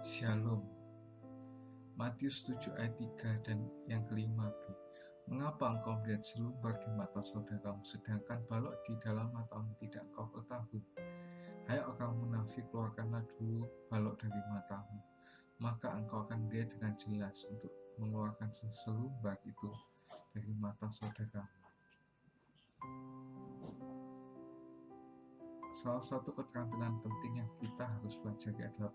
Shalom. Matius 7 ayat 3 dan yang kelima B. Mengapa engkau melihat selumbar di mata saudaramu, sedangkan balok di dalam matamu tidak engkau ketahui? Hai orang munafik, keluarkanlah dulu balok dari matamu, maka engkau akan melihat dengan jelas untuk mengeluarkan selumbar itu dari mata saudaramu. Salah satu keterampilan penting yang kita harus pelajari adalah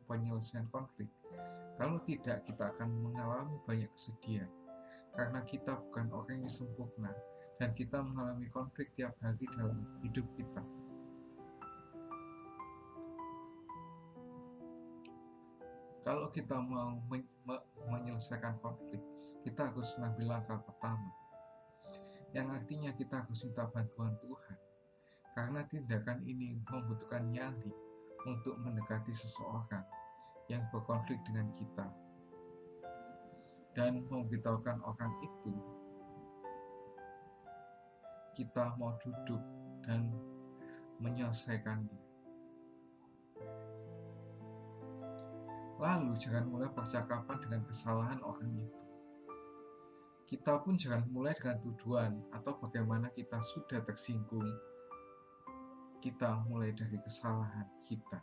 penyelesaian konflik. Kalau tidak, kita akan mengalami banyak kesedihan, karena kita bukan orang yang sempurna, dan kita mengalami konflik tiap hari dalam hidup kita. Kalau kita mau menyelesaikan konflik, kita harus mengambil langkah pertama, yang artinya kita harus minta bantuan Tuhan. Karena tindakan ini membutuhkan nyali untuk mendekati seseorang yang berkonflik dengan kita dan memberitahukan orang itu kita mau duduk dan menyelesaikannya. Lalu jangan mulai percakapan dengan kesalahan orang itu. Kita pun jangan mulai dengan tuduhan atau bagaimana kita sudah tersinggung. Kita mulai dari kesalahan kita.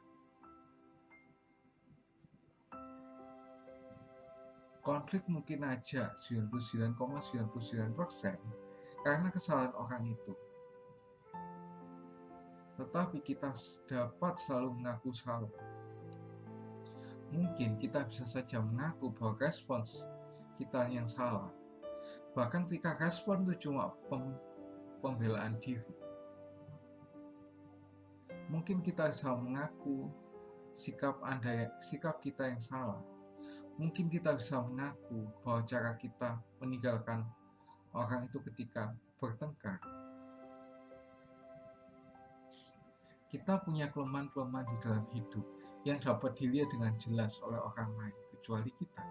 Konflik mungkin aja 99,99% karena kesalahan orang itu. Tetapi kita dapat selalu mengaku salah. Mungkin kita bisa saja mengaku bahwa respons kita yang salah. Bahkan ketika respon itu cuma pembelaan diri. Mungkin kita bisa mengaku sikap kita yang salah. Mungkin kita bisa mengaku bahwa cara kita meninggalkan orang itu ketika bertengkar. Kita punya kelemahan-kelemahan di dalam hidup yang dapat dilihat dengan jelas oleh orang lain, kecuali kita.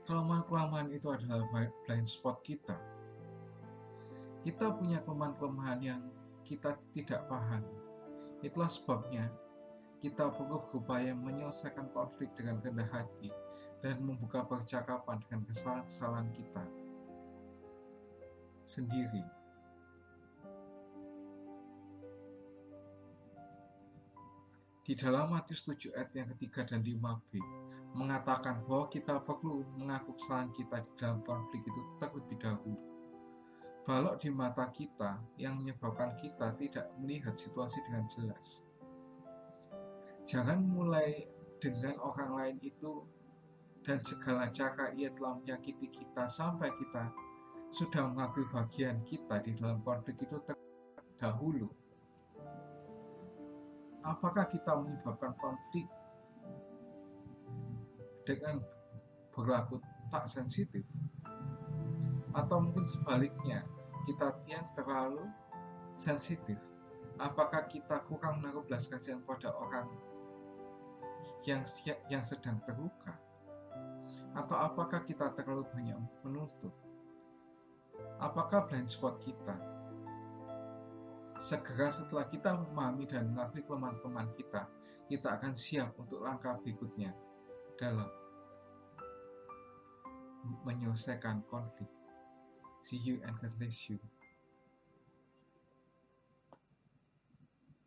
Kelemahan-kelemahan itu adalah blind spot kita. Kita punya kelemahan-kelemahan yang kita tidak paham. Itulah sebabnya kita perlu berupaya menyelesaikan konflik dengan rendah hati dan membuka percakapan dengan kesalahan-kesalahan kita sendiri. Di dalam Matius 7 ayat yang ketiga dan 5b mengatakan bahwa kita perlu mengaku kesalahan kita di dalam konflik itu terlebih dahulu. Balok di mata kita yang menyebabkan kita tidak melihat situasi dengan jelas. Jangan mulai dengan orang lain itu dan segala cara ia telah menyakiti kita sampai kita sudah mengakui bagian kita di dalam konflik itu terdahulu. Apakah kita menyebabkan konflik dengan berlaku tak sensitif? Atau mungkin sebaliknya, kita yang terlalu sensitif? Apakah kita kurang menaruh belas kasihan pada orang yang sedang terluka? Atau apakah kita terlalu banyak menuntut? Apakah blind spot kita? Segera setelah kita memahami dan mengakui kelemahan-kelemahan kita akan siap untuk langkah berikutnya dalam menyelesaikan konflik. See you and God bless you.